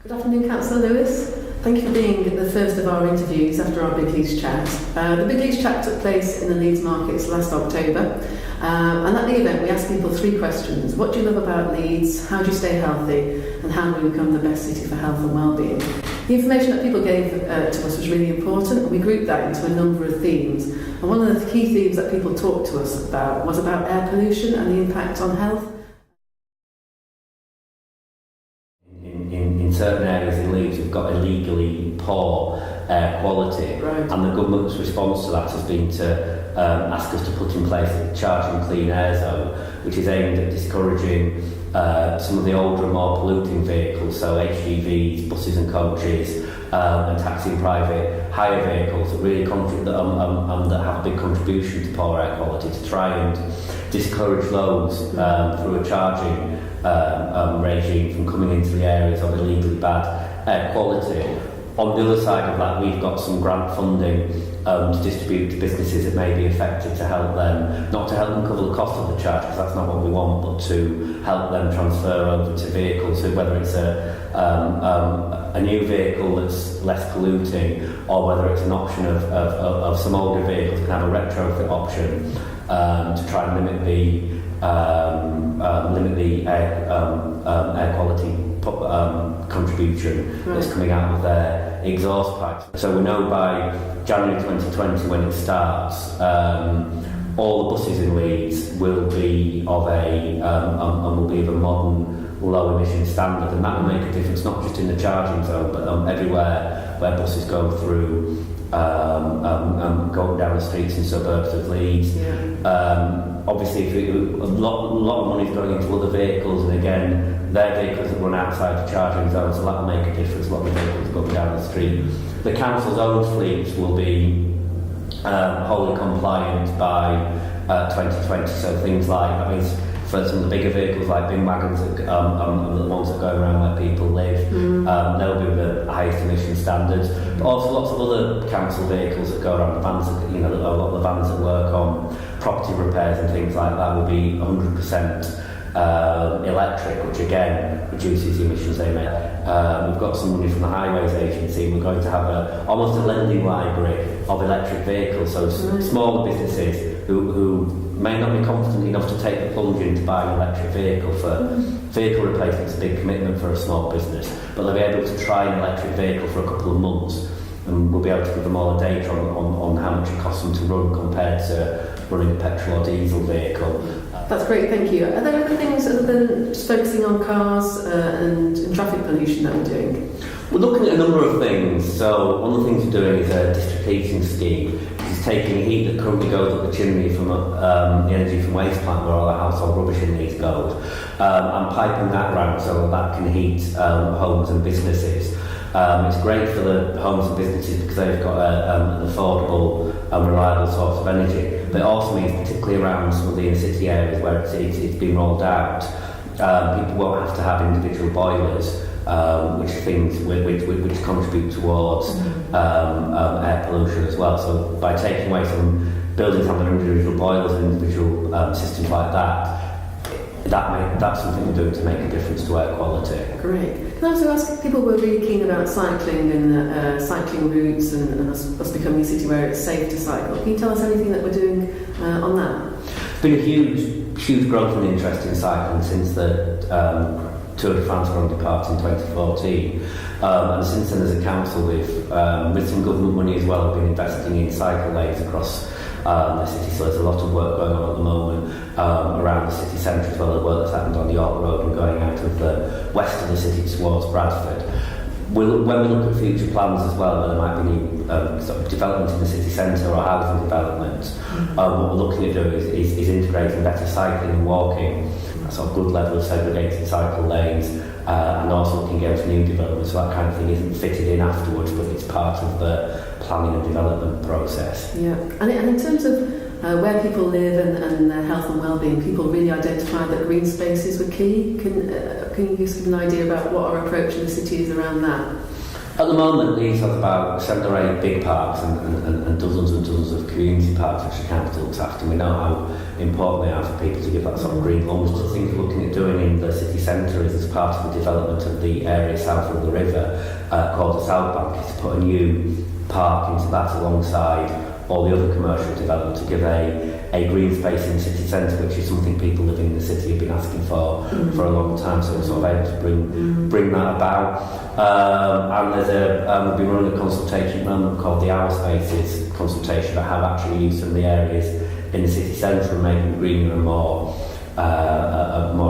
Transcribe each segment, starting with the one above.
Good afternoon, Councillor Lewis. Thank you for being the first of our interviews after our Big Leeds Chat. The Big Leeds Chat took place in the Leeds markets last October, and at the event we asked people 3 questions. What do you love about Leeds? How do you stay healthy? And how do we become the best city for health and wellbeing? The information that people gave to us was really important, and we grouped that into a number of themes. And one of the key themes that people talked to us about was about air pollution and the impact on health. In certain areas in Leeds, we've got illegally poor air quality, right. And the government's response to that has been to ask us to put in place a charging clean air zone, which is aimed at discouraging some of the older and more polluting vehicles, so HGVs, buses and coaches, and taxi and private hire vehicles that really that have a big contribution to poor air quality, to try and discourage those through a charging regime from coming into the areas of illegally bad air quality. On the other side of that, we've got some grant funding to distribute to businesses that may be affected, to help them, not to help them cover the cost of the charge, because that's not what we want, but to help them transfer over to vehicles, so whether it's a new vehicle that's less polluting, or whether it's an option of some older vehicles can have a retrofit option to try and limit the air quality contribution that's coming out of their exhaust pipes. So we know by January 2020, when it starts, all the buses in Leeds will be of a modern low emission standard, and that will make a difference not just in the charging zone, but everywhere where buses go through, going down the streets in suburbs of Leeds. Obviously, a lot of money is going into other vehicles, and again, they're vehicles that run outside the charging zone, so that will make a difference. A lot of vehicles going down the street. The council's own fleets will be wholly compliant by 2020. So things like, for some of the bigger vehicles like bin wagons, the ones that go around where people live, they'll be the highest emission standards. But also lots of other council vehicles that go around, the vans, a lot of the vans that work on property repairs and things like that will be 100% electric, which again reduces the emissions they make. We've got some money from the Highways Agency, and we're going to have almost a lending library of electric vehicles, so smaller businesses who may not be confident enough to take the plunge into buying an electric vehicle. For vehicle replacement's a big commitment for a small business, but they'll be able to try an electric vehicle for a couple of months, and we'll be able to give them all the data on how much it costs them to run compared to running a petrol or diesel vehicle. That's great, thank you. Are there other things other than just focusing on cars and traffic pollution that we're doing? We're looking at a number of things. So one of the things we're doing is a district heating scheme, which is taking heat that currently goes up the chimney from the energy from waste plant where all the household rubbish in Leeds goes, and piping that round so that can heat homes and businesses. It's great for the homes and businesses because they've got an affordable and reliable source of energy. But it also means, particularly around some of the inner city areas where it's been rolled out, people won't have to have individual boilers, which contribute towards air pollution as well. So by taking away some buildings having individual boilers and individual systems like that, that's something we're doing to make a difference to air quality. Great. Can I also ask, people were really keen about cycling and cycling routes and us becoming a city where it's safe to cycle. Can you tell us anything that we're doing on that? There's been a huge growth in interest in cycling since the Tour de France Grand Depart in 2014. And since then, as a council, with some government money as well, we've been investing in cycle lanes across the city. So there's a lot of work going on at the moment around the city centre, as well as work that's happened on the York Road and going out of the west of the city towards Bradford. When we look at future plans as well, where there might be new sort of development in the city centre or housing development, what we're looking at doing is integrating better cycling and walking, a sort of good level of segregated cycle lanes, and also looking at new developments. So that kind of thing isn't fitted in afterwards, but it's part of the planning and development process. Yeah, and in terms of where people live and their health and well-being, people really identified that green spaces were key. Can you just give an idea about what our approach in the city is around that? At the moment, Leeds has about 7 or 8 big parks and dozens of community parks which the council looks after. We know how important they are for people to give that sort of green lunch to things we're looking at doing in the city centre. centre is, as part of the development of the area south of the river, called the South Bank, is to put a new park into that alongside all the other commercial development, to give a green space in the city centre, which is something people living in the city have been asking for a long time, so we're sort of able to bring that about. And we've been running a consultation at the moment called the Our Spaces consultation about how to actually use some of the areas in the city centre and make them greener and more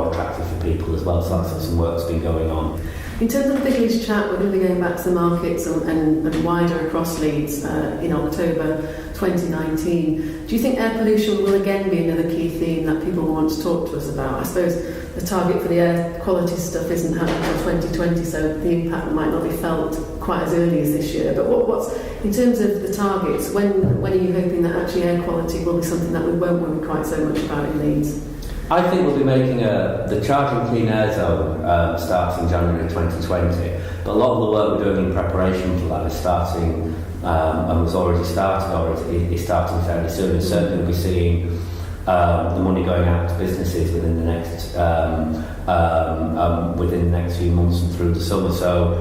attractive for people as well, so that's some work's been going on. In terms of the Big Leeds Chat, we're going to be going back to the markets and wider across Leeds in October 2019. Do you think air pollution will again be another key theme that people want to talk to us about? I suppose the target for the air quality stuff isn't happening until 2020, so the impact might not be felt quite as early as this year. But what's in terms of the targets, when are you hoping that actually air quality will be something that we won't worry quite so much about in Leeds? I think we'll be making the Charging Clean Air Zone starts in January 2020, but a lot of the work we're doing in preparation for that is starting and was already started, or is starting fairly soon, and certainly we'll be seeing the money going out to businesses within the next few months and through the summer. So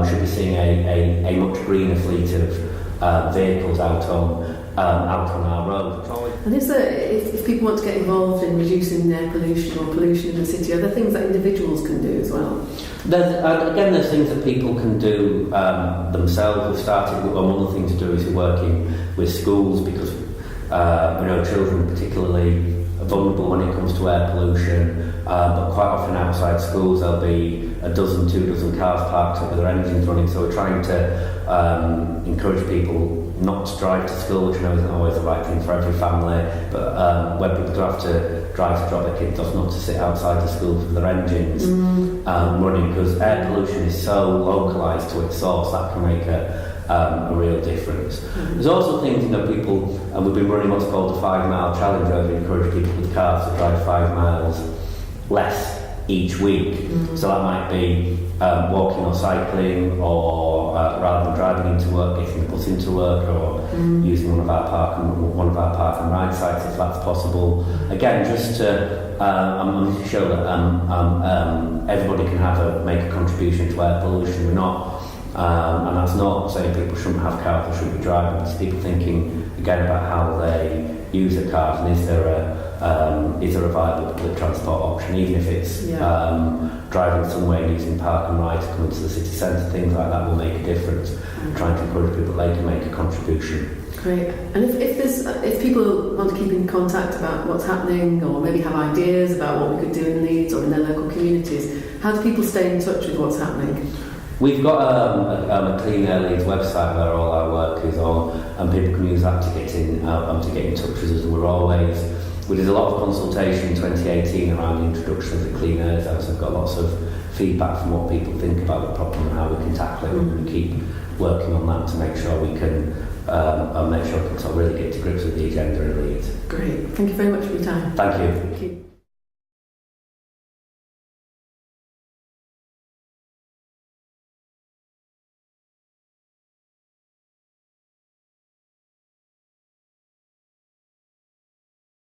we should be seeing a much greener fleet of vehicles out on our road. And is there, if people want to get involved in reducing air pollution or pollution in the city, are there things that individuals can do as well? There's things that people can do themselves. We've started, and one of the things to do is working with schools, because we know children particularly are vulnerable when it comes to air pollution, but quite often outside schools there'll be a dozen, 2 dozen cars parked up with their engines running, so we're trying to encourage people not to drive to school, which I know isn't always the right thing for every family, but when people do have to drive to drop their kids off, not to sit outside the schools with their engines running, because air pollution is so localised to its source, that can make a real difference. There's also things, people, and we've been running what's called the 5 mile challenge, where we encourage people with cars to drive 5 miles less each week. So that might be walking or cycling, or rather than driving into work, getting the bus into work, or using one of our park and ride sites if that's possible. Again, just to show that everybody can make a contribution to air pollution. We're not, and that's not saying people shouldn't have cars or shouldn't be driving. It's people thinking again about how they use their cars, and is there a viable public transport option, even if it's driving somewhere and using park and ride to come into the city centre. Things like that will make a difference. Trying to encourage people that they can make a contribution. Great. And if people want to keep in contact about what's happening, or maybe have ideas about what we could do in Leeds or in their local communities, how do people stay in touch with what's happening? We've got a Clean Air Leeds website where all our work is on, and people can use that to get in touch with us. And we did a lot of consultation in 2018 around the introduction of the Clean Air Zone, so we've got lots of feedback from what people think about the problem and how we can tackle it. We're going to keep working on that to make sure we can make sure people really get to grips with the agenda in Leeds. Great. Thank you very much for your time. Thank you. Thank you.